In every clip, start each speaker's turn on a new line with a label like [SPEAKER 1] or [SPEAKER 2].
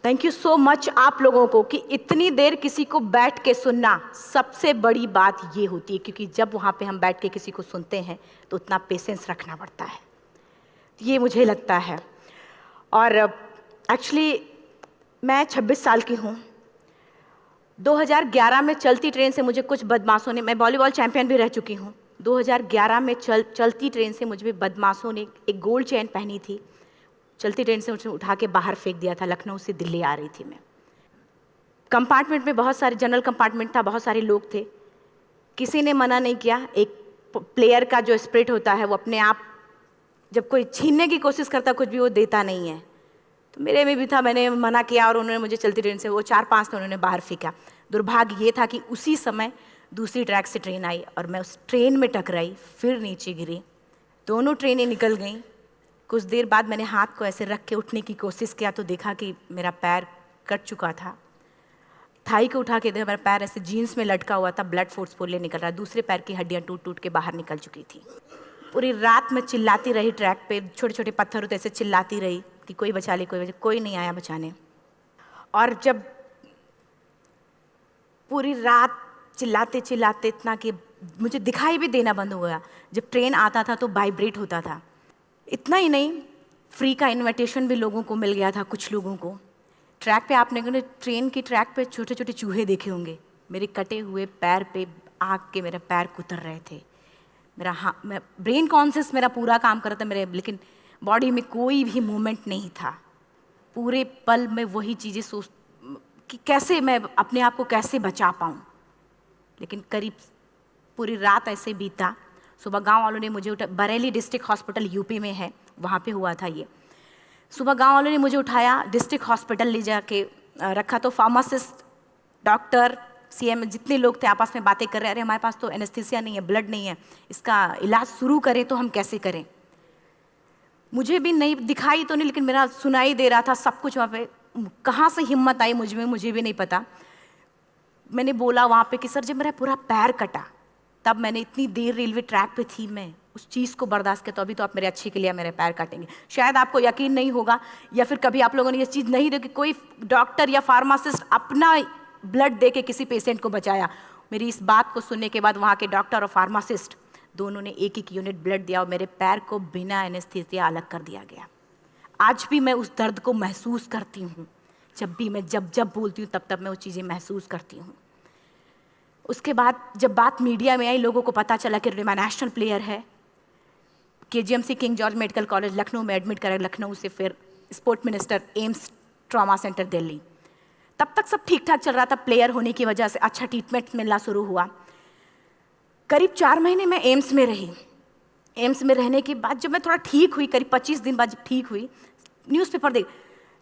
[SPEAKER 1] Thank you so much आप लोगों को कि इतनी देर किसी को बैठ के सुनना सबसे बड़ी बात ये होती है, क्योंकि जब वहाँ पे हम बैठ के किसी को सुनते हैं तो उतना पेशेंस रखना पड़ता है, ये मुझे लगता है। और एक्चुअली मैं 26 साल की हूँ। 2011 में चलती ट्रेन से मुझे कुछ बदमाशों ने, मैं वॉलीबॉल चैंपियन भी रह चुकी हूँ, 2011 में चलती ट्रेन से मुझे बदमाशों ने एक गोल्ड चेन पहनी थी, चलती ट्रेन से मुझे उठा के बाहर फेंक दिया था। लखनऊ से दिल्ली आ रही थी मैं। कंपार्टमेंट में बहुत सारे, जनरल कंपार्टमेंट था, बहुत सारे लोग थे, किसी ने मना नहीं किया। एक प्लेयर का जो स्पिरिट होता है वो अपने आप, जब कोई छीनने की कोशिश करता कुछ भी, वो देता नहीं है। तो मेरे में भी था, मैंने मना किया और उन्होंने मुझे चलती ट्रेन से, वो 4-5 थे, उन्होंने बाहर फेंका। दुर्भाग्य ये था कि उसी समय दूसरी ट्रैक से ट्रेन आई और मैं उस ट्रेन में टकराई, फिर नीचे गिरी। दोनों ट्रेनें निकल गईं। कुछ देर बाद मैंने हाथ को ऐसे रख के उठने की कोशिश किया तो देखा कि मेरा पैर कट चुका था। थाई को उठा के देखा, मेरा पैर ऐसे जीन्स में लटका हुआ था, ब्लड फोर्सफुली निकल रहा, दूसरे पैर की हड्डियाँ टूट टूट के बाहर निकल चुकी थी। पूरी रात मैं चिल्लाती रही ट्रैक पे, छोटे छोटे पत्थर होते ऐसे चिल्लाती रही कि कोई बचा ले, कोई नहीं आया बचाने। और जब पूरी रात चिल्लाते चिल्लाते इतना कि मुझे दिखाई भी देना बंद हो गया, जब ट्रेन आता था तो वाइब्रेट होता था। इतना ही नहीं, फ्री का इनविटेशन भी लोगों को मिल गया था, कुछ लोगों को। ट्रैक पे आपने ट्रेन की ट्रैक पे छोटे छोटे चूहे देखे होंगे, मेरे कटे हुए पैर पे आग के मेरे पैर कुतर रहे थे। मैं ब्रेन कॉन्शियस मेरा पूरा काम कर रहा था मेरे, लेकिन बॉडी में कोई भी मूवमेंट नहीं था। पूरे पल में वही चीज़ें सोच कि कैसे मैं अपने आप को कैसे बचा पाऊँ। लेकिन करीब पूरी रात ऐसे बीता। सुबह गांव वालों ने मुझे बरेली डिस्ट्रिक्ट हॉस्पिटल यूपी में है, वहाँ पे हुआ था ये। सुबह गांव वालों ने मुझे उठाया, डिस्ट्रिक्ट हॉस्पिटल ले जाके रखा। तो फार्मासिस्ट, डॉक्टर, सीएम, जितने लोग थे आपस में बातें कर रहे हैं, अरे हमारे पास तो एनेस्थीसिया नहीं है, ब्लड नहीं है, इसका इलाज शुरू करें तो हम कैसे करें। मुझे भी नहीं दिखाई तो नहीं, लेकिन मेरा सुनाई दे रहा था सब कुछ वहाँ पे। कहाँ से हिम्मत आई मुझ में, मुझे भी नहीं पता। मैंने बोला वहाँ पे कि सर जब मेरा पूरा पैर कटा, तब मैंने इतनी देर रेलवे ट्रैक पे थी, मैं उस चीज़ को बर्दाश्त किया, तो अभी तो आप मेरे अच्छे के लिए मेरे पैर काटेंगे। शायद आपको यकीन नहीं होगा, या फिर कभी आप लोगों ने ये चीज़ नहीं देखी, कोई डॉक्टर या फार्मासिस्ट अपना ब्लड दे के किसी पेशेंट को बचाया। मेरी इस बात को सुनने के बाद वहाँ के डॉक्टर और फार्मासिस्ट दोनों ने एक एक यूनिट ब्लड दिया और मेरे पैर को बिना एनेस्थीसिया अलग कर दिया गया। आज भी मैं उस दर्द को महसूस करती हूँ। जब भी मैं जब बोलती हूँ तब मैं वो चीज़ें महसूस करती हूँ। उसके बाद जब बात मीडिया में आई, लोगों को पता चला कि रिमा नेशनल प्लेयर है, KGMC king George medical college Lucknow में एडमिट करा, लखनऊ से फिर sport minister, AIIMS trauma centre Delhi. तब तक सब ठीक ठाक चल रहा था, प्लेयर होने की वजह से अच्छा ट्रीटमेंट मिलना शुरू हुआ। करीब 4 महीने मैं एम्स में रही। एम्स में रहने के बाद जब मैं थोड़ा ठीक हुई, करीब 25 दिन बाद जब ठीक हुई,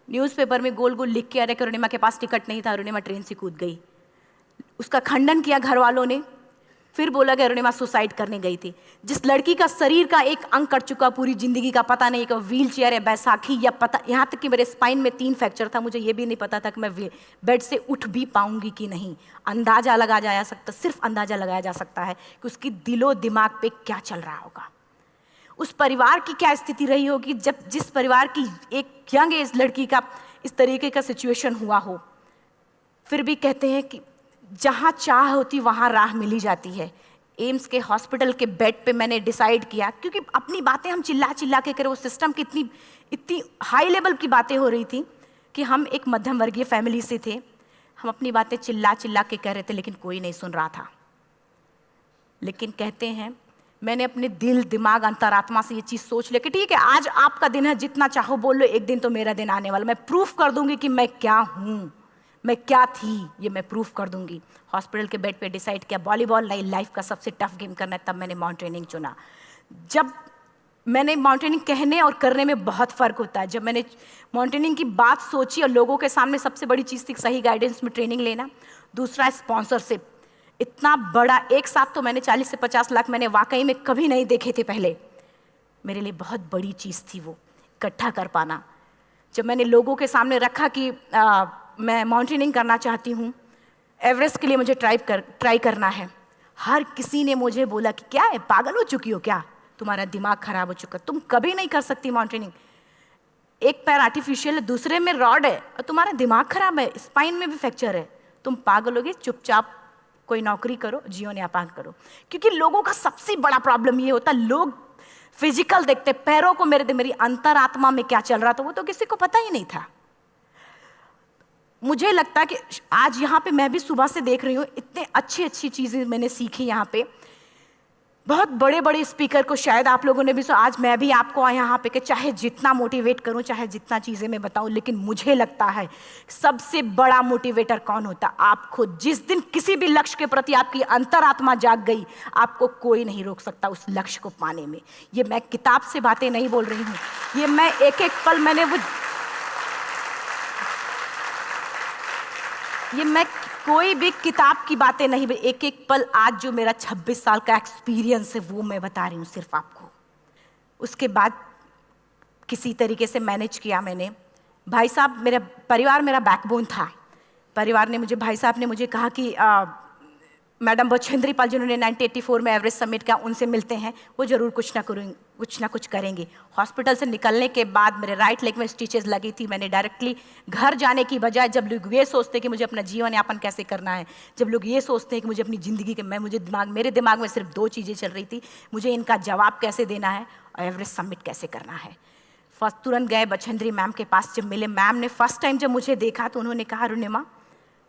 [SPEAKER 1] न्यूज़पेपर में गोल गोल लिख के आ रहे कि अरुणिमा के पास टिकट नहीं था, अरुणिमा ट्रेन से कूद गई। उसका खंडन किया घर वालों ने, फिर बोला कि अरुणिमा सुसाइड करने गई थी। जिस लड़की का शरीर का एक अंग कट चुका, पूरी जिंदगी का पता नहीं कि व्हील चेयर है, बैसाखी या पता, यहाँ तक कि मेरे स्पाइन में 3 फ्रैक्चर था, मुझे ये भी नहीं पता था कि मैं बेड से उठ भी पाऊंगी कि नहीं। अंदाजा लगाया जा सकता, सिर्फ अंदाजा लगाया जा सकता है कि उसकी दिलो दिमाग पे क्या चल रहा होगा, उस परिवार की क्या स्थिति रही होगी जब जिस परिवार की एक यंग एज लड़की का इस तरीके का सिचुएशन हुआ हो। फिर भी कहते हैं कि जहाँ चाह होती वहाँ राह मिली जाती है। एम्स के हॉस्पिटल के बेड पे मैंने डिसाइड किया, क्योंकि अपनी बातें हम चिल्ला चिल्ला के करें, वो सिस्टम की इतनी हाई लेवल की बातें हो रही थी कि हम एक मध्यम वर्गीय फैमिली से थे, हम अपनी बातें चिल्ला चिल्ला के कह रहे थे, लेकिन कोई नहीं सुन रहा था। लेकिन कहते हैं मैंने अपने दिल, दिमाग, अंतरात्मा से ये चीज़ सोच लिया कि ठीक है, आज आपका दिन है, जितना चाहो बोल लो, एक दिन तो मेरा दिन आने वाला, मैं प्रूफ कर दूंगी कि मैं क्या हूँ, मैं क्या थी, ये मैं प्रूफ कर दूंगी। हॉस्पिटल के बेड पे डिसाइड किया वॉलीबॉल लाइफ का सबसे टफ गेम करना है, तब मैंने माउंटेनिंग चुना। जब मैंने माउंटेनिंग कहने और करने में बहुत फ़र्क होता है। जब मैंने माउंटेनिंग की बात सोची और लोगों के सामने, सबसे बड़ी चीज़ थी सही गाइडेंस में ट्रेनिंग लेना, दूसरा स्पॉन्सरशिप। इतना बड़ा एक साथ तो मैंने 40 से 50 लाख मैंने वाकई में कभी नहीं देखे थे पहले। मेरे लिए बहुत बड़ी चीज़ थी वो इकट्ठा कर पाना। जब मैंने लोगों के सामने रखा कि मैं माउंटेनिंग करना चाहती हूँ, एवरेस्ट के लिए मुझे ट्राई करना है, हर किसी ने मुझे बोला कि क्या है, पागल हो चुकी हो क्या, तुम्हारा दिमाग खराब हो चुका, तुम कभी नहीं कर सकती माउंटेनिंग। एक पैर आर्टिफिशियल है, दूसरे में रॉड है, और तुम्हारा दिमाग खराब है, स्पाइन में भी फ्रैक्चर है, तुम पागल होगे, चुपचाप कोई नौकरी करो, जीवन यापन करो। क्योंकि लोगों का सबसे बड़ा प्रॉब्लम ये होता, लोग फिजिकल देखते, पैरों को मेरी अंतरात्मा में क्या चल रहा था वो तो किसी को पता ही नहीं था। मुझे लगता है कि आज यहाँ पे मैं भी सुबह से देख रही हूँ, इतने अच्छी अच्छी चीज़ें मैंने सीखी यहाँ पे। बहुत बड़े बड़े स्पीकर को शायद आप लोगों ने भी सुना, आज मैं भी आपको यहाँ पे कि चाहे जितना मोटिवेट करूँ, चाहे जितना चीज़ें मैं बताऊँ, लेकिन मुझे लगता है सबसे बड़ा मोटिवेटर कौन होता, आप खुद। जिस दिन किसी भी लक्ष्य के प्रति आपकी अंतरात्मा जाग गई, आपको कोई नहीं रोक सकता उस लक्ष्य को पाने में। ये मैं किताब से बातें नहीं बोल रही हूँ, ये मैं एक एक पल मैंने मैं कोई भी किताब की बातें नहीं, एक एक पल आज जो मेरा 26 साल का एक्सपीरियंस है वो मैं बता रही हूँ सिर्फ आपको। उसके बाद किसी तरीके से मैनेज किया मैंने। भाई साहब, मेरा परिवार मेरा बैकबोन था। परिवार ने मुझे, भाई साहब ने मुझे कहा कि मैडम बछेंद्री पाल जिन्होंने 1984 में एवरेस्ट समिट किया, उनसे मिलते हैं, वो ज़रूर कुछ ना कुछ करेंगे। हॉस्पिटल से निकलने के बाद मेरे राइट लेग में स्टिचेस लगी थी। मैंने डायरेक्टली घर जाने की बजाय, जब लोग ये सोचते हैं कि मुझे अपना जीवन यापन कैसे करना है, जब लोग ये सोचते हैं कि मुझे अपनी ज़िंदगी के मेरे दिमाग में सिर्फ 2 चीज़ें चल रही थी, मुझे इनका जवाब कैसे देना है और एवरेस्ट समिट कैसे करना है। फर्स्ट तुरंत गए बछेंद्री मैम के पास। जब मिले, मैम ने फर्स्ट टाइम जब मुझे देखा तो उन्होंने कहा, अरुणिमा,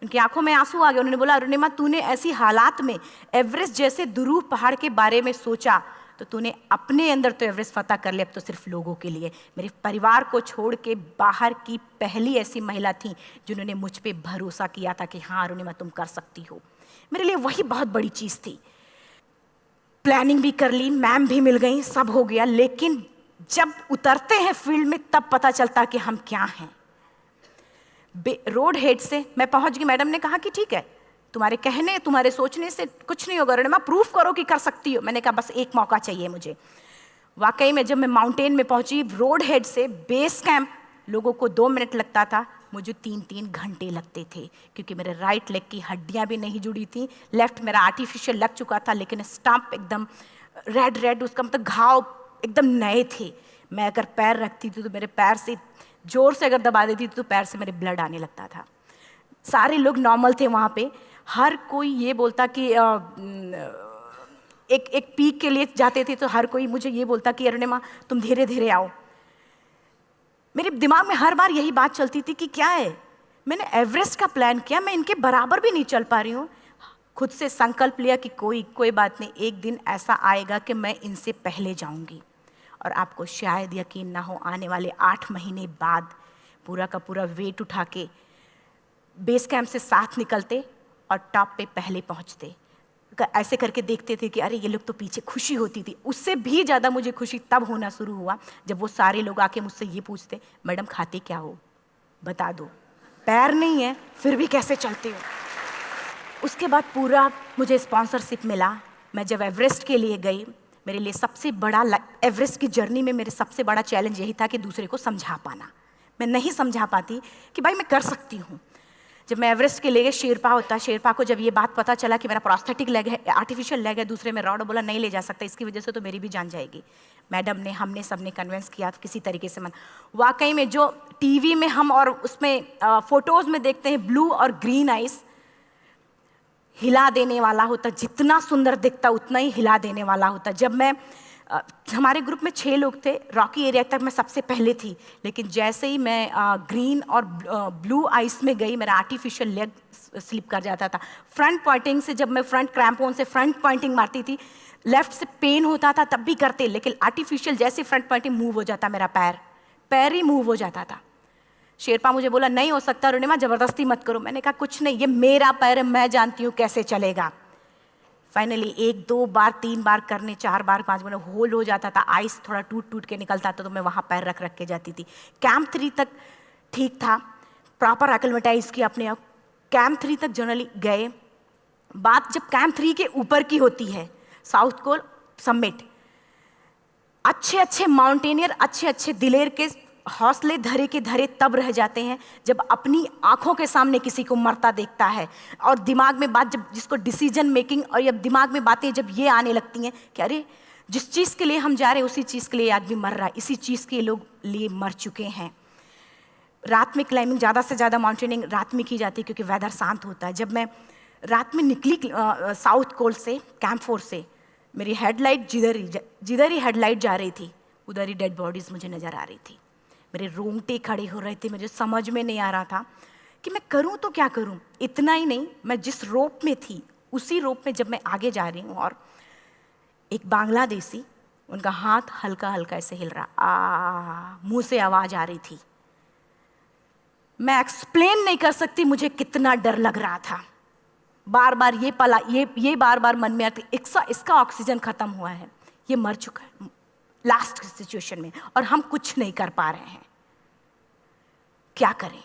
[SPEAKER 1] उनकी आंखों में आंसू आ गए। उन्होंने बोला, अरुणिमा, तूने ऐसी हालात में एवरेस्ट जैसे दुरूह पहाड़ के बारे में सोचा तो तूने अपने अंदर तो एवरेस्ट फतह कर लिया, अब तो सिर्फ लोगों के लिए। मेरे परिवार को छोड़ के बाहर की पहली ऐसी महिला थी जिन्होंने मुझ पे भरोसा किया था कि हाँ अरुणिमा, तुम कर सकती हो। मेरे लिए वही बहुत बड़ी चीज़ थी। प्लानिंग भी कर ली, मैम भी मिल गई, सब हो गया। लेकिन जब उतरते हैं फील्ड में तब पता चलता कि हम क्या हैं। रोड हेड से मैं पहुंच गई। मैडम ने कहा कि ठीक है, तुम्हारे कहने, तुम्हारे सोचने से कुछ नहीं होगा अरुणिमा, प्रूफ करो कि कर सकती हो। मैंने कहा बस एक मौका चाहिए मुझे। वाकई में जब मैं माउंटेन में पहुंची, रोड हेड से बेस कैंप लोगों को 2 मिनट लगता था, मुझे 3-3 घंटे लगते थे, क्योंकि मेरे राइट लेग की हड्डियां भी नहीं जुड़ी थी। लेफ्ट मेरा आर्टिफिशियल लग चुका था, लेकिन स्टंप एकदम रेड, उसका मतलब घाव एकदम नए थे। मैं अगर पैर रखती थी तो मेरे पैर से जोर से अगर दबा देती थी तो पैर से मेरे ब्लड आने लगता था। सारे लोग नॉर्मल थे वहाँ पे। हर कोई ये बोलता कि एक पीक के लिए जाते थे तो हर कोई मुझे ये बोलता कि अरुणिमा, तुम धीरे धीरे आओ। मेरे दिमाग में हर बार यही बात चलती थी कि क्या है, मैंने एवरेस्ट का प्लान किया, मैं इनके बराबर भी नहीं चल पा रही हूँ। खुद से संकल्प लिया कि कोई बात नहीं, एक दिन ऐसा आएगा कि मैं इनसे पहले जाऊँगी। और आपको शायद यकीन ना हो, आने वाले 8 महीने बाद पूरा का पूरा वेट उठा के बेस कैंप से साथ निकलते और टॉप पे पहले पहुंचते। ऐसे करके देखते थे कि अरे ये लोग तो पीछे। खुशी होती थी। उससे भी ज़्यादा मुझे खुशी तब होना शुरू हुआ जब वो सारे लोग आके मुझसे ये पूछते, मैडम खाते क्या हो, बता दो, पैर नहीं है फिर भी कैसे चलते हो। उसके बाद पूरा मुझे स्पॉन्सरशिप मिला। मैं जब एवरेस्ट के लिए गई, मेरे लिए सबसे बड़ा, एवरेस्ट की जर्नी में मेरे सबसे बड़ा चैलेंज यही था कि दूसरे को समझा पाना। मैं नहीं समझा पाती कि भाई मैं कर सकती हूँ। जब मैं एवरेस्ट के लिए, शेरपा होता, शेरपा को जब ये बात पता चला कि मेरा प्रोस्थेटिक लेग है, आर्टिफिशियल लेग है, दूसरे में रॉड, बोला नहीं ले जा सकता, इसकी वजह से तो मेरी भी जान जाएगी। मैडम ने, हमने सबने कन्विंस किया किसी तरीके से। मन वाकई में जो टीवी में हम और उसमें फोटोज़ में देखते हैं, ब्लू और ग्रीन आइस, हिला देने वाला होता। जितना सुंदर दिखता उतना ही हिला देने वाला होता। जब मैं हमारे ग्रुप में 6 लोग थे, रॉकी एरिया तक मैं सबसे पहले थी, लेकिन जैसे ही मैं ग्रीन और ब्लू आइस में गई, मेरा आर्टिफिशियल लेग स्लिप कर जाता था। फ्रंट पॉइंटिंग से, जब मैं फ्रंट क्रैम्पोन से फ्रंट पॉइंटिंग मारती थी, लेफ्ट से पेन होता था तब भी करते, लेकिन आर्टिफिशियल जैसे फ्रंट पॉइंटिंग मूव हो जाता, मेरा पैर ही मूव हो जाता था। शेरपा मुझे बोला नहीं हो सकता अरुणिमा, ज़बरदस्ती मत करो। मैंने कहा कुछ नहीं, ये मेरा पैर है, मैं जानती हूँ कैसे चलेगा। फाइनली 1, 2 बार, 3 बार करने, 4 बार, 5 बार होल हो जाता था। आइस थोड़ा टूट के निकलता था तो मैं वहाँ पैर रख के जाती थी। कैंप 3 तक ठीक था, प्रॉपर एक्लेमेटाइज किया अपने आप। कैंप 3 तक जनरली गए। बात जब कैंप 3 के ऊपर की होती है, साउथ कोल समिट, अच्छे माउंटेनियर, अच्छे दिलेर के हौसले धरे के धरे तब रह जाते हैं जब अपनी आंखों के सामने किसी को मरता देखता है, और दिमाग में बात, जब जिसको डिसीजन मेकिंग, और जब दिमाग में बातें जब ये आने लगती हैं कि अरे जिस चीज़ के लिए हम जा रहे हैं उसी चीज़ के लिए आदमी मर रहा है, इसी चीज़ के लोग लिए मर चुके हैं। रात में क्लाइंबिंग, ज़्यादा से ज़्यादा माउंटेनिंग रात में की जाती है क्योंकि वेदर शांत होता है। जब मैं रात में निकली साउथ कोल से, कैंप 4 से, मेरी हेडलाइट जिधर ही हेडलाइट जा रही थी उधर ही डेड बॉडीज़ मुझे नज़र आ रही थी। मेरे रोंगटे खड़े हो रहे थे, मुझे समझ में नहीं आ रहा था कि मैं करूं तो क्या करूं। इतना ही नहीं, मैं जिस रोप में थी उसी रोप में जब मैं आगे जा रही हूँ और एक बांग्लादेशी, उनका हाथ हल्का हल्का ऐसे हिल रहा, मुंह से आवाज़ आ रही थी। मैं एक्सप्लेन नहीं कर सकती मुझे कितना डर लग रहा था। बार बार ये बार बार मन में आती, इसका ऑक्सीजन खत्म हुआ है, ये मर चुका है लास्ट सिचुएशन में, और हम कुछ नहीं कर पा रहे हैं, क्या करें।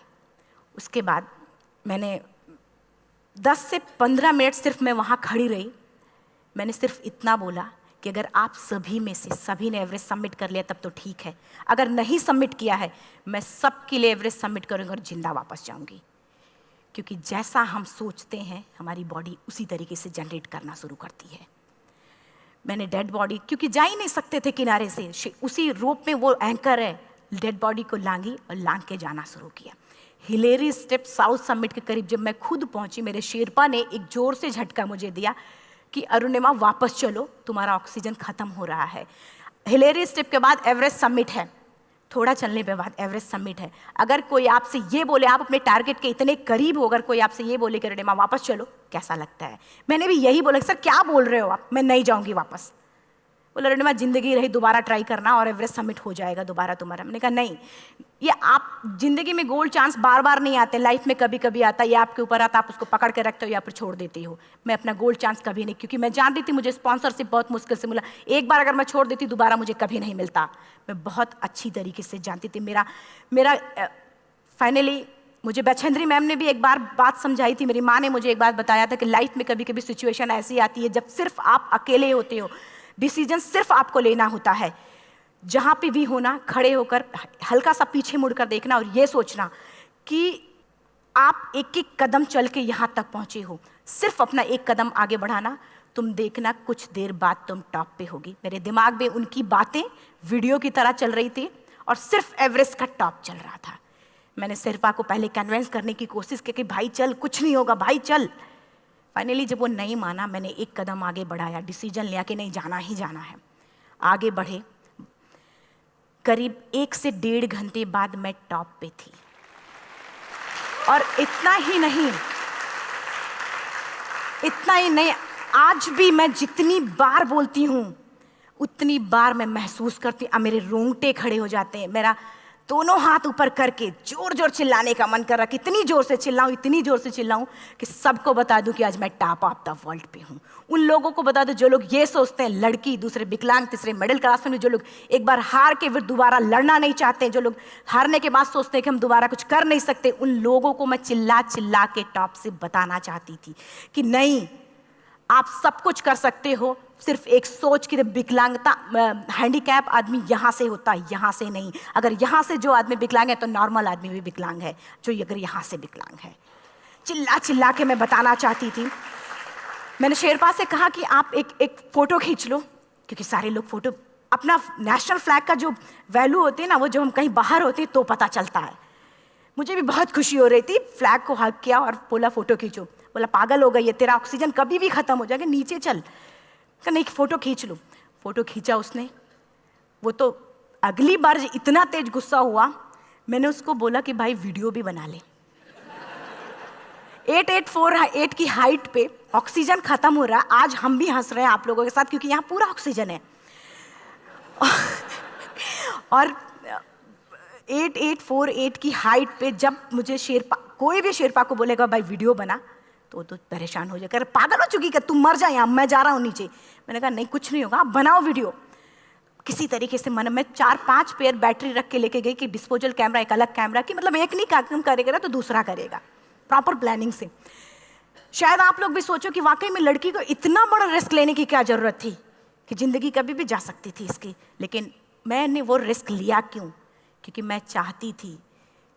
[SPEAKER 1] उसके बाद मैंने 10 से 15 मिनट सिर्फ मैं वहाँ खड़ी रही। मैंने सिर्फ इतना बोला कि अगर आप सभी में से सभी ने एवरेस्ट सबमिट कर लिया तब तो ठीक है, अगर नहीं सबमिट किया है मैं सबके लिए एवरेस्ट सबमिट करूँगी और जिंदा वापस जाऊँगी। क्योंकि जैसा हम सोचते हैं हमारी बॉडी उसी तरीके से जनरेट करना शुरू करती है। मैंने डेड बॉडी, क्योंकि जा ही नहीं सकते थे किनारे से, उसी रोप में वो एंकर है, डेड बॉडी को लांगी और लांग के जाना शुरू किया। हिलेरी स्टेप साउथ समिट के करीब जब मैं खुद पहुंची, मेरे शेरपा ने एक जोर से झटका मुझे दिया कि अरुणिमा वापस चलो, तुम्हारा ऑक्सीजन खत्म हो रहा है। हिलेरी स्टेप के बाद एवरेस्ट समिट है, थोड़ा चलने के बाद एवरेस्ट समिट है। अगर कोई आपसे ये बोले, आप अपने टारगेट के इतने करीब हो, अगर कोई आपसे ये बोले कि अरुणिमा वापस चलो, कैसा लगता है? मैंने भी यही बोला, सर क्या बोल रहे हो आप, मैं नहीं जाऊंगी वापस। बोला अरुणिमा जिंदगी रही, दोबारा ट्राई करना और एवरेस्ट समिट हो जाएगा दोबारा तुम्हारा। मैंने कहा नहीं, ये आप जिंदगी में गोल्ड चांस बार बार नहीं आते, लाइफ में कभी कभी आता है, ये आपके ऊपर आता, आप उसको पकड़ के रखते हो या फिर छोड़ देते हो। मैं अपना गोल्ड चांस कभी नहीं, क्योंकि मैं जानती थी मुझे स्पॉन्सरशिप बहुत मुश्किल से मिला, एक बार अगर मैं छोड़ देती दोबारा मुझे कभी नहीं मिलता। मैं बहुत अच्छी तरीके से जानती थी। मेरा फाइनली मुझे बछेंद्री मैम ने भी एक बार बात समझाई थी, मेरी माँ ने मुझे एक बात बताया था कि लाइफ में कभी कभी सिचुएशन ऐसी आती है जब सिर्फ आप अकेले होते हो, डिसीजन सिर्फ आपको लेना होता है। जहाँ पे भी होना, खड़े होकर हल्का सा पीछे मुड़कर देखना और ये सोचना कि आप एक एक कदम चल के यहाँ तक पहुँचे हो, सिर्फ अपना एक कदम आगे बढ़ाना, तुम देखना कुछ देर बाद तुम टॉप पे होगी। मेरे दिमाग में उनकी बातें वीडियो की तरह चल रही थी और सिर्फ एवरेस्ट का टॉप चल रहा था। मैंने शेरपा को पहले कन्विंस करने की कोशिश की कि भाई चल, कुछ नहीं होगा भाई चल। फाइनली जब वो नहीं माना, मैंने एक कदम आगे बढ़ाया, डिसीजन लिया कि नहीं जाना ही जाना है। आगे बढ़े, करीब 1 से 1.5 घंटे बाद मैं टॉप पे थी। और इतना ही नहीं, आज भी मैं जितनी बार बोलती हूँ उतनी बार मैं महसूस करती हूँ, मेरे रोंगटे खड़े हो जाते हैं, मेरा दोनों हाथ ऊपर करके जोर जोर चिल्लाने का मन कर रहा, कितनी जोर से चिल्लाऊं, इतनी जोर से चिल्लाऊं कि सबको बता दूं कि आज मैं टॉप ऑफ द वर्ल्ड पे हूं। उन लोगों को बता दूं जो लोग ये सोचते हैं, लड़की, दूसरे विकलांग, तीसरे मिडिल क्लास में, जो लोग एक बार हार के फिर दोबारा लड़ना नहीं चाहते, जो लोग हारने के बाद सोचते हैं कि हम दोबारा कुछ कर नहीं सकते, उन लोगों को मैं चिल्ला चिल्ला के टॉप से बताना चाहती थी कि नहीं, आप सब कुछ कर सकते हो, सिर्फ एक सोच की विकलांगता, हैंडीकैप आदमी यहाँ से होता है, यहाँ से नहीं। अगर यहाँ से जो आदमी विकलांग है तो नॉर्मल आदमी भी विकलांग है, जो अगर यहाँ से विकलांग है। चिल्ला चिल्ला के मैं बताना चाहती थी। मैंने शेरपा से कहा कि आप एक फ़ोटो खींच लो, क्योंकि सारे लोग फ़ोटो, अपना नेशनल फ्लैग का जो वैल्यू होती है ना, वो जब हम कहीं बाहर होते हैं तो पता चलता है। मुझे भी बहुत खुशी हो रही थी, फ्लैग को हग किया और बोला फ़ोटो खींचो। बोला पागल हो गई है, तेरा ऑक्सीजन कभी भी ख़त्म हो जाएगा, नीचे चल। नहीं, फ़ोटो खींच लो। फ़ोटो खींचा उसने। वो तो अगली बार इतना तेज गुस्सा हुआ, मैंने उसको बोला कि भाई वीडियो भी बना ले। 8848 की हाइट पे ऑक्सीजन खत्म हो रहा है, आज हम भी हंस रहे हैं आप लोगों के साथ क्योंकि यहाँ पूरा ऑक्सीजन है। और 8848 की हाइट पे जब मुझे शेरपा, कोई भी शेरपा को बोलेगा भाई वीडियो बना, तो परेशान हो जाएगा, पागल हो चुकी, कि तुम मर जाए, यहाँ मैं जा रहा हूँ नीचे। मैंने कहा नहीं, कुछ नहीं होगा, आप बनाओ वीडियो। किसी तरीके से मैं 4-5 पेयर बैटरी रख के लेके गई कि डिस्पोजल कैमरा, एक अलग कैमरा, कि मतलब एक नहीं काम करेगा तो दूसरा करेगा, प्रॉपर प्लानिंग से। शायद आप लोग भी सोचो कि वाकई में लड़की को इतना बड़ा रिस्क लेने की क्या जरूरत थी, कि जिंदगी कभी भी जा सकती थी इसकी। लेकिन मैंने वो रिस्क लिया क्यों? क्योंकि मैं चाहती थी,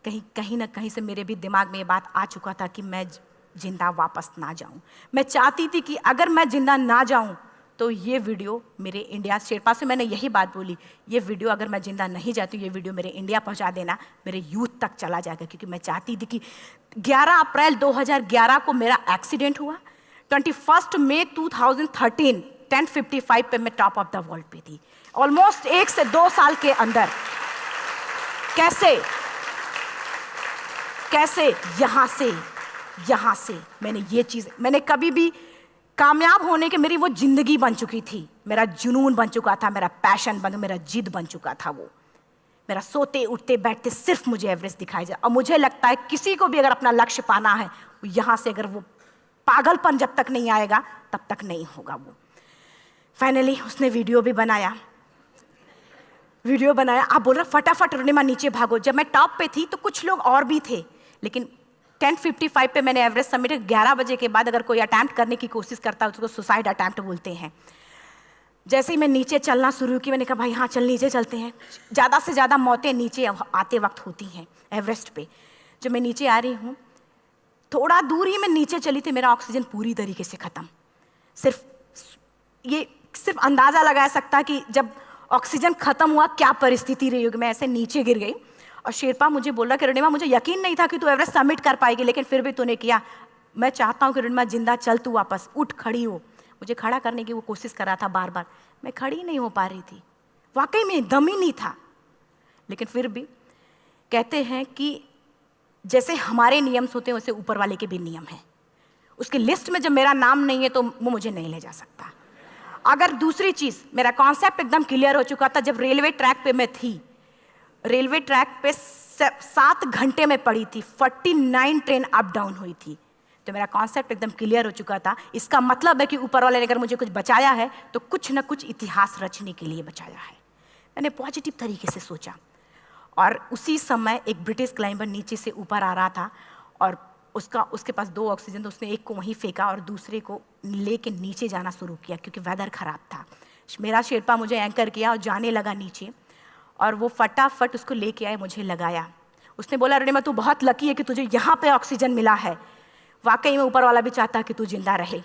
[SPEAKER 1] कहीं ना कहीं से मेरे भी दिमाग में ये बात आ चुका था कि मैं जिंदा वापस ना जाऊं। मैं चाहती थी कि अगर मैं जिंदा ना जाऊं तो ये वीडियो मेरे इंडिया शेरपा से मैंने यही बात बोली, ये वीडियो अगर मैं जिंदा नहीं जाती, ये वीडियो मेरे इंडिया पहुंचा देना, मेरे यूथ तक चला जाएगा। क्योंकि मैं चाहती थी कि 11 अप्रैल 2011 को मेरा एक्सीडेंट हुआ, 21 मई 2013 10:55 पे मैं टॉप ऑफ द वर्ल्ड पे थी। ऑलमोस्ट 1 से 2 साल के अंदर कैसे यहाँ से मैंने ये चीज़, मैंने कभी भी कामयाब होने के, मेरी वो जिंदगी बन चुकी थी, मेरा जुनून बन चुका था, मेरा पैशन मेरा जिद बन चुका था। वो मेरा सोते उठते बैठते सिर्फ मुझे एवरेस्ट दिखाई जाए। और मुझे लगता है किसी को भी अगर अपना लक्ष्य पाना है, यहाँ से अगर वो पागलपन जब तक नहीं आएगा तब तक नहीं होगा। वो फाइनली उसने वीडियो भी बनाया। आप बोल रहे फटाफट रोनिमा नीचे भागो। जब मैं टॉप पे थी तो कुछ लोग और भी थे, लेकिन 10:55 पे मैंने एवरेस्ट समिट, 11 बजे के बाद अगर कोई अटैम्प्ट करने की कोशिश करता है उसको सुसाइड अटैम्प्ट बोलते हैं। जैसे ही मैं नीचे चलना शुरू की, मैंने कहा भाई हाँ चल नीचे चलते हैं। ज़्यादा से ज़्यादा मौतें नीचे आते वक्त होती हैं एवरेस्ट पे। जब मैं नीचे आ रही हूँ, थोड़ा दूर ही मैं नीचे चली थी, मेरा ऑक्सीजन पूरी तरीके से ख़त्म। सिर्फ अंदाज़ा लगा सकता कि जब ऑक्सीजन ख़त्म हुआ क्या परिस्थिति रही होगी। मैं ऐसे नीचे गिर गई और शेरपा मुझे बोला कि रोनिमा मुझे यकीन नहीं था कि तू एवरेस्ट सबमिट कर पाएगी, लेकिन फिर भी तूने किया। मैं चाहता हूँ कि रोनिमा जिंदा चल, तू वापस उठ, खड़ी हो। मुझे खड़ा करने की वो कोशिश कर रहा था बार बार, मैं खड़ी नहीं हो पा रही थी, वाकई में दम ही नहीं था। लेकिन फिर भी कहते हैं कि जैसे हमारे नियम होते हैं वैसे ऊपर वाले के भी नियम हैं। उसकी लिस्ट में जब मेरा नाम नहीं है तो वो मुझे नहीं ले जा सकता। अगर दूसरी चीज़, मेरा कॉन्सेप्ट एकदम क्लियर हो चुका था। जब रेलवे ट्रैक पे मैं थी, रेलवे ट्रैक पे 7 घंटे में पड़ी थी, 49 ट्रेन अप डाउन हुई थी, तो मेरा कॉन्सेप्ट एकदम क्लियर हो चुका था। इसका मतलब है कि ऊपर वाले ने अगर मुझे कुछ बचाया है तो कुछ ना कुछ इतिहास रचने के लिए बचाया है। मैंने पॉजिटिव तरीके से सोचा। और उसी समय एक ब्रिटिश क्लाइंबर नीचे से ऊपर आ रहा था और उसके पास 2 ऑक्सीजन, तो उसने एक को वहीं फेंका और दूसरे को लेके नीचे जाना शुरू किया क्योंकि वेदर ख़राब था। मेरा शेरपा मुझे एंकर किया और जाने लगा नीचे, और वो फटाफट उसको लेके आए, मुझे लगाया। उसने बोला रोनिमा तू बहुत लकी है कि तुझे यहाँ पे ऑक्सीजन मिला है। वाकई में ऊपर वाला भी चाहता है कि तू जिंदा रहे।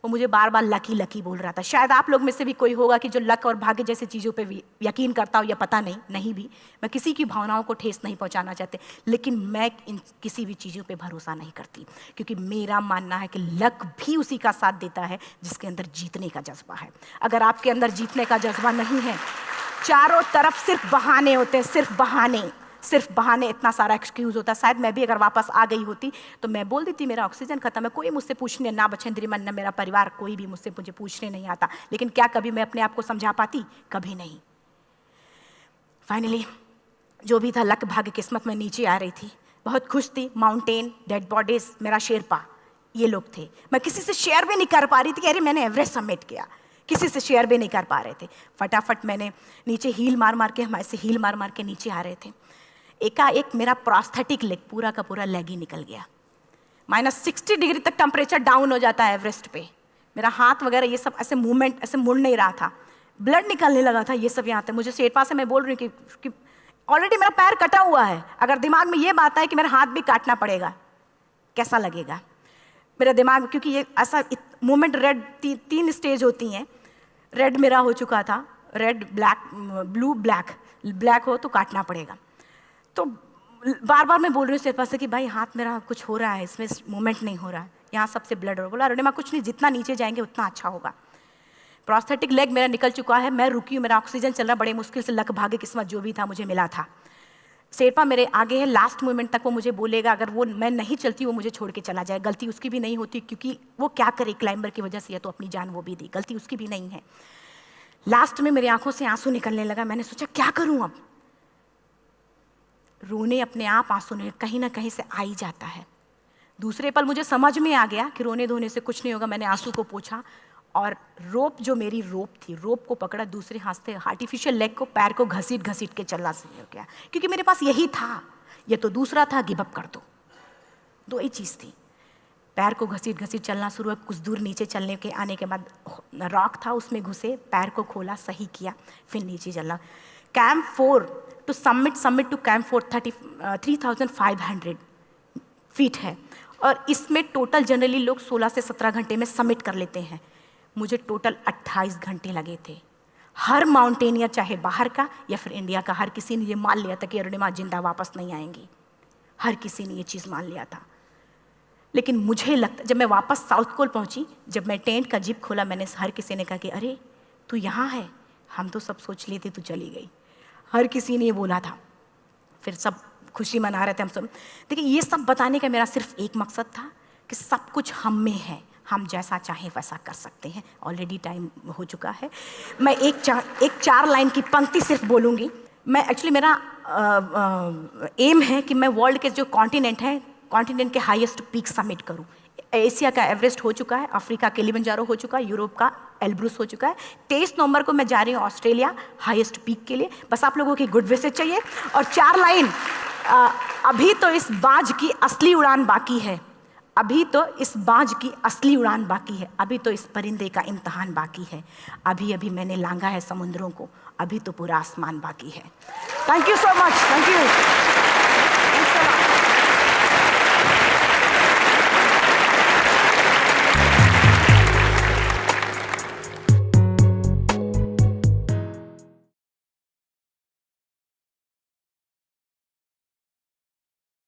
[SPEAKER 1] वो मुझे बार बार लकी लकी बोल रहा था। शायद आप लोग में से भी कोई होगा कि जो लक और भाग्य जैसी चीज़ों पे यकीन करता हो, या पता नहीं भी। मैं किसी की भावनाओं को ठेस नहीं पहुंचाना चाहती, लेकिन मैं इन किसी भी चीज़ों पे भरोसा नहीं करती, क्योंकि मेरा मानना है कि लक भी उसी का साथ देता है जिसके अंदर जीतने का जज्बा है। अगर आपके अंदर जीतने का जज्बा नहीं है, चारों तरफ सिर्फ बहाने होते हैं, सिर्फ बहाने, इतना सारा एक्सक्यूज़ होता है। शायद मैं भी अगर वापस आ गई होती तो मैं बोल देती मेरा ऑक्सीजन खत्म है, कोई मुझसे पूछने ना बचेंद्री मन, ना मेरा परिवार, कोई भी मुझे पूछने नहीं आता। लेकिन क्या कभी मैं अपने आप को समझा पाती? कभी नहीं। फाइनली जो भी था, लक भाग्य किस्मत में नीचे आ रही थी, बहुत खुश थी। माउंटेन, डेड बॉडीज, मेरा शेरपा, ये लोग थे। मैं किसी से शेयर भी नहीं कर पा रही थी कि अरे मैंने एवरेस्ट सबमिट किया, किसी से शेयर भी नहीं कर पा रहे थे। फटाफट मैंने नीचे हील मार के, हमारे से हील मार के नीचे आ रहे थे। एकाएक मेरा प्रोस्थेटिक लेग, पूरा का पूरा लेग ही निकल गया। -60 डिग्री तक टेम्परेचर डाउन हो जाता है एवरेस्ट पे। मेरा हाथ वगैरह ये सब ऐसे मूवमेंट, ऐसे मुड़ नहीं रहा था, ब्लड निकलने लगा था, ये सब यहाँ तक। मुझे शेरपा से मैं बोल रही हूँ कि ऑलरेडी मेरा पैर कटा हुआ है, अगर दिमाग में ये बात है कि मेरा हाथ भी काटना पड़ेगा, कैसा लगेगा मेरा दिमाग। क्योंकि ये ऐसा मूवमेंट, रेड 3 स्टेज होती हैं। रेड मेरा हो चुका था, रेड, ब्लैक, ब्लू, ब्लैक हो तो काटना पड़ेगा। तो बार बार मैं बोल रही हूँ शेरपा से कि भाई हाथ मेरा कुछ हो रहा है, इसमें मूवमेंट नहीं हो रहा है, यहाँ सबसे ब्लड हो रहा है। बोला रोनिमा कुछ नहीं, जितना नीचे जाएंगे उतना अच्छा होगा। प्रोस्थेटिक लेग मेरा निकल चुका है, मैं रुकी हूँ, मेरा ऑक्सीजन चल रहा, बड़े मुश्किल से लक भाग्य किस्मत जो भी था मुझे मिला था। शेरपा मेरे आगे है, लास्ट मोमेंट तक वो मुझे बोलेगा, अगर वो मैं नहीं चलती वो मुझे छोड़ के चला जाए। गलती उसकी भी नहीं होती, क्योंकि वो क्या करे, क्लाइंबर की वजह से या तो अपनी जान वो भी दी, गलती उसकी भी नहीं है। लास्ट में मेरी आंखों से आंसू निकलने लगा। मैंने सोचा क्या करूँ अब, रोने अपने आप आंसू कहीं ना कहीं से आ ही जाता है। दूसरे पल मुझे समझ में आ गया कि रोने धोने से कुछ नहीं होगा। मैंने आंसू को पोंछा और रोप, जो मेरी रोप थी, रोप को पकड़ा, दूसरे हाथ से आर्टिफिशियल लेग को, पैर को घसीट के चलना शुरू हो गया, क्योंकि मेरे पास यही था। ये तो दूसरा था, गिव अप कर दो ही चीज़ थी। पैर को घसीट चलना शुरू हुआ। कुछ दूर नीचे चलने के आने के बाद रॉक था, उसमें घुसे, पैर को खोला, सही किया, फिर नीचे चलना। Camp 4 to summit to camp 4 3500 feet है, और इसमें टोटल जनरली लोग 16 से 17 घंटे में सबमिट कर लेते हैं। मुझे टोटल 28 घंटे लगे थे। हर माउंटेनियर, चाहे बाहर का या फिर इंडिया का, हर किसी ने ये मान लिया था कि अरुणिमा जिंदा वापस नहीं आएंगी। हर किसी ने ये चीज़ मान लिया था। लेकिन मुझे लगता, जब मैं वापस साउथ पोल पहुंची, जब मैं टेंट का जिप खोला, मैंने हर किसी ने कहा कि अरे तू यहाँ है, हम तो सब सोच लिए थे तू चली गई। हर किसी ने ये बोला था। फिर सब खुशी मना रहे थे हम सब। देखिए, ये सब बताने का मेरा सिर्फ एक मकसद था कि सब कुछ हम में है, हम जैसा चाहें वैसा कर सकते हैं। ऑलरेडी टाइम हो चुका है। मैं एक चार लाइन की पंक्ति सिर्फ बोलूँगी। मैं एक्चुअली, मेरा एम है कि मैं वर्ल्ड के जो कॉन्टिनेंट हैं, कॉन्टिनेंट के हाईएस्ट पीक समिट करूं। एशिया का एवरेस्ट हो चुका है, अफ्रीका के किलिमंजारो हो चुका है, यूरोप का एल्ब्रूस हो चुका है। 23 नवंबर को मैं जा रही हूँ ऑस्ट्रेलिया हाईएस्ट पीक के लिए। बस आप लोगों की गुड विशेस चाहिए। और 4 लाइन, अभी तो इस बाज की असली उड़ान बाकी है, अभी तो इस बाज की असली उड़ान बाकी है, अभी तो इस परिंदे का इम्तहान बाकी है, अभी अभी मैंने लांघा है समुद्रों को, अभी तो पूरा आसमान बाकी है। Thank you so much. Thank you.